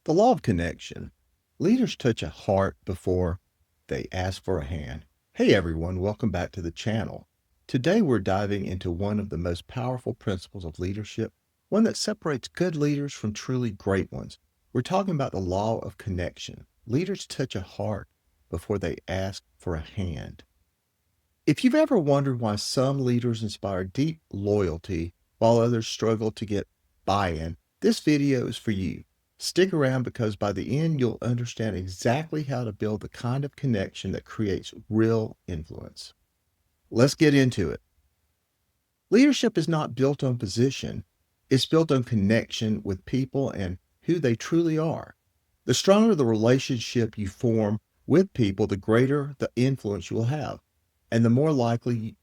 The law of connection. Leaders touch a heart before they ask for a hand. Hey everyone, welcome back to the channel. Today we're diving into one of the most powerful principles of leadership, one that separates good leaders from truly great ones. We're talking about the law of connection. Leaders touch a heart before they ask for a hand. If you've ever wondered why some leaders inspire deep loyalty while others struggle to get buy-in, this video is for you. Stick around because by the end, you'll understand exactly how to build the kind of connection that creates real influence. Let's get into it. Leadership is not built on position. It's built on connection with people and who they truly are. The stronger the relationship you form with people, the greater the influence you will have, and the more likely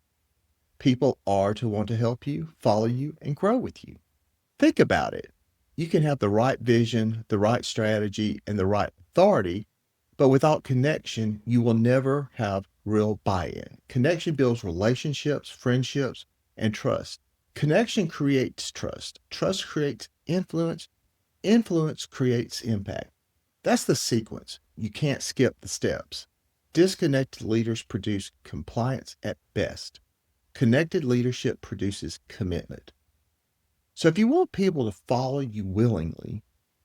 people are to want to help you, follow you, and grow with you. Think about it. You can have the right vision, the right strategy, and the right authority, but without connection, you will never have real buy-in. Connection builds relationships, friendships, and trust. Connection creates trust. Trust creates influence. Influence creates impact. That's the sequence. You can't skip the steps. Disconnected leaders produce compliance at best. Connected leadership produces commitment. So if you want people to follow you willingly,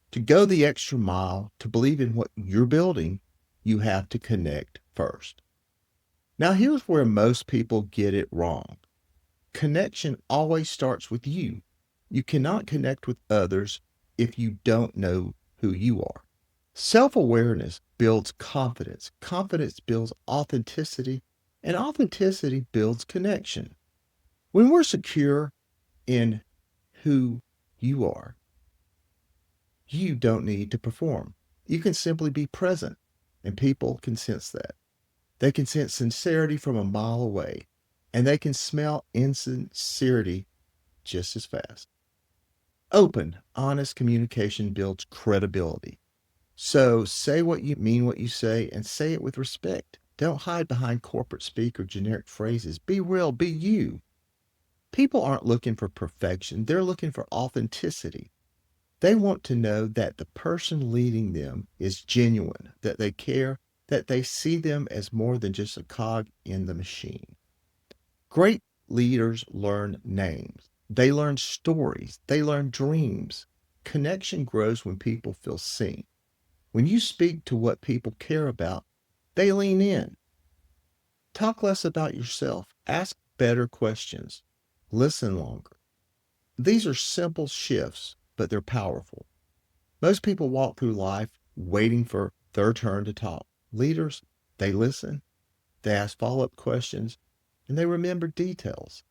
to go the extra mile, to believe in what you're building, you have to connect first. Now, here's where most people get it wrong. Connection always starts with you. You cannot connect with others if you don't know who you are. Self-awareness builds confidence. Confidence builds authenticity, and authenticity builds connection. When we're secure in who you are, you don't need to perform. You can simply be present, and people can sense that. They can sense sincerity from a mile away, and they can smell insincerity just as fast. Open, honest communication builds credibility. So say what you mean, what you say, and say it with respect. Don't hide behind corporate speak or generic phrases. Be real, be you. People aren't looking for perfection, they're looking for authenticity. They want to know that the person leading them is genuine, that they care, that they see them as more than just a cog in the machine. Great leaders learn names. They learn stories. They learn dreams. Connection grows when people feel seen. When you speak to what people care about, they lean in. Talk less about yourself. Ask better questions. Listen longer. These are simple shifts, but they're powerful. Most people walk through life waiting for their turn to talk. Leaders, they listen, they ask follow-up questions, and they remember details.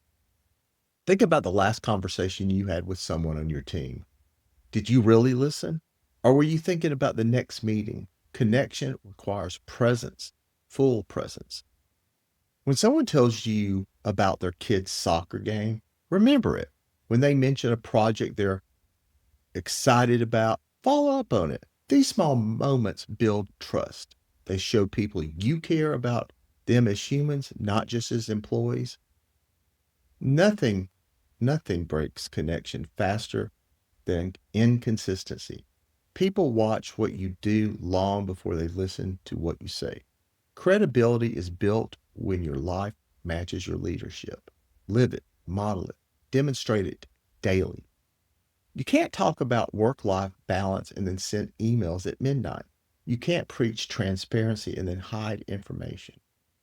Think about the last conversation you had with someone on your team. Did you really listen? Or were you thinking about the next meeting? Connection requires presence, full presence. When someone tells you about their kid's soccer game, remember it. When they mention a project they're excited about, follow up on it. These small moments build trust. They show people you care about them as humans, not just as employees. Nothing, nothing breaks connection faster than inconsistency. People watch what you do long before they listen to what you say. Credibility is built when your life matches your leadership. Live it, model it, demonstrate it daily. You can't talk about work-life balance and then send emails at midnight. You can't preach transparency and then hide information.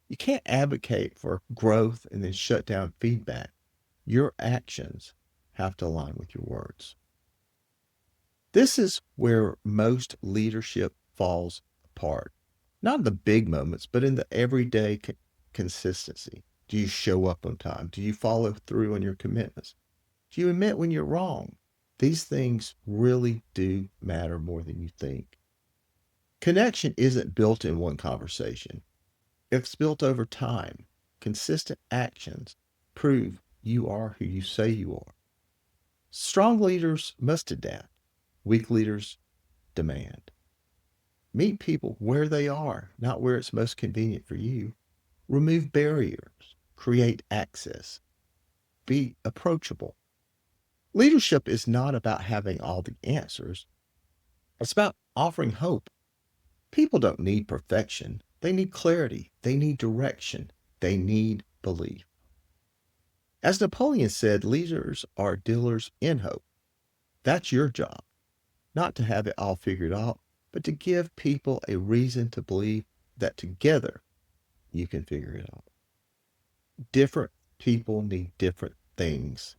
You can't advocate for growth and then shut down feedback. Your actions have to align with your words. This is where most leadership falls apart. Not in the big moments, but in the everyday consistency. Do you show up on time? Do you follow through on your commitments? Do you admit when you're wrong? These things really do matter more than you think. Connection isn't built in one conversation. It's built over time. Consistent actions prove you are who you say you are. Strong leaders must adapt. Weak leaders demand. Meet people where they are, not where it's most convenient for you. Remove barriers. Create access. Be approachable. Leadership is not about having all the answers. It's about offering hope. People don't need perfection. They need clarity. They need direction. They need belief. As Napoleon said, leaders are dealers in hope. That's your job, not to have it all figured out, but to give people a reason to believe that together you can figure it out. Different people need different things.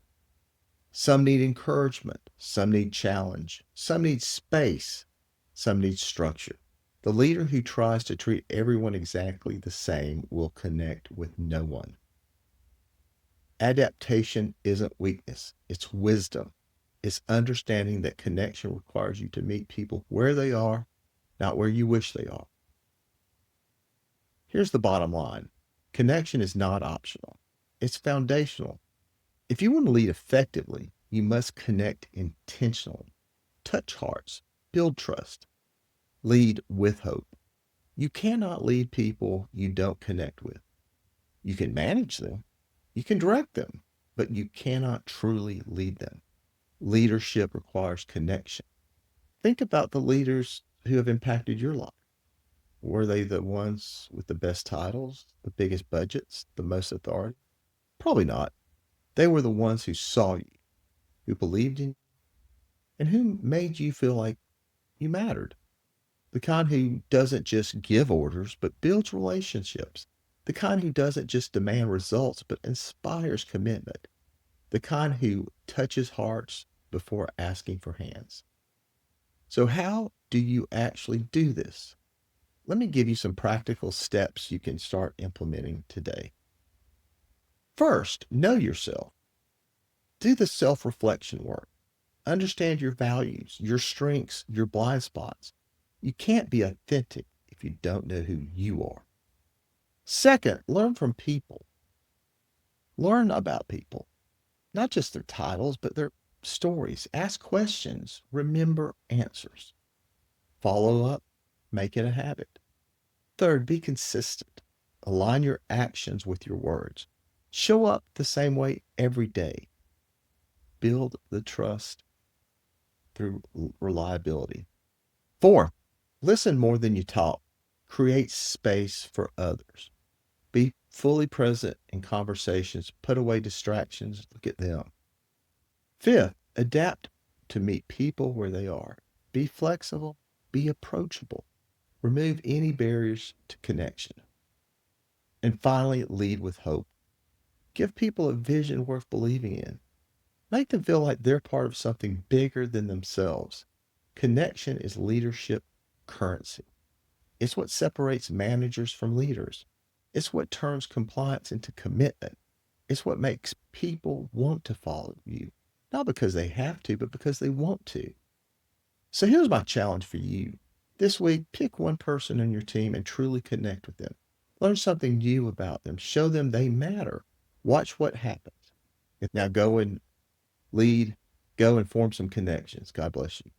Some need encouragement, some need challenge, some need space, some need structure. The leader who tries to treat everyone exactly the same will connect with no one. Adaptation isn't weakness, it's wisdom. It's understanding that connection requires you to meet people where they are, not where you wish they are. Here's the bottom line: connection is not optional, it's foundational. If you want to lead effectively, you must connect intentionally, touch hearts, build trust, lead with hope. You cannot lead people you don't connect with. You can manage them, you can direct them, but you cannot truly lead them. Leadership requires connection. Think about the leaders who have impacted your life. Were they the ones with the best titles, the biggest budgets, the most authority? Probably not. They were the ones who saw you, who believed in you, and who made you feel like you mattered. The kind who doesn't just give orders, but builds relationships. The kind who doesn't just demand results, but inspires commitment. The kind who touches hearts before asking for hands. So, how do you actually do this? Let me give you some practical steps you can start implementing today. First, know yourself. Do the self reflection work. Understand your values, your strengths, your blind spots. You can't be authentic if you don't know who you are. Second, learn from people. Learn about people, not just their titles, but their stories. Ask questions, remember answers. Follow up, make it a habit. Third, be consistent. Align your actions with your words. Show up the same way every day. Build the trust through reliability. Four, listen more than you talk. Create space for others. Be fully present in conversations. Put away distractions. Look at them. Fifth, adapt to meet people where they are. Be flexible. Be approachable. Remove any barriers to connection. And finally, lead with hope. Give people a vision worth believing in. Make them feel like they're part of something bigger than themselves. Connection is leadership currency. It's what separates managers from leaders. It's what turns compliance into commitment. It's what makes people want to follow you, not because they have to, but because they want to. So here's my challenge for you. This week, pick one person on your team and truly connect with them. Learn something new about them. Show them they matter. Watch what happens. Now go and lead, go and form some connections. God bless you.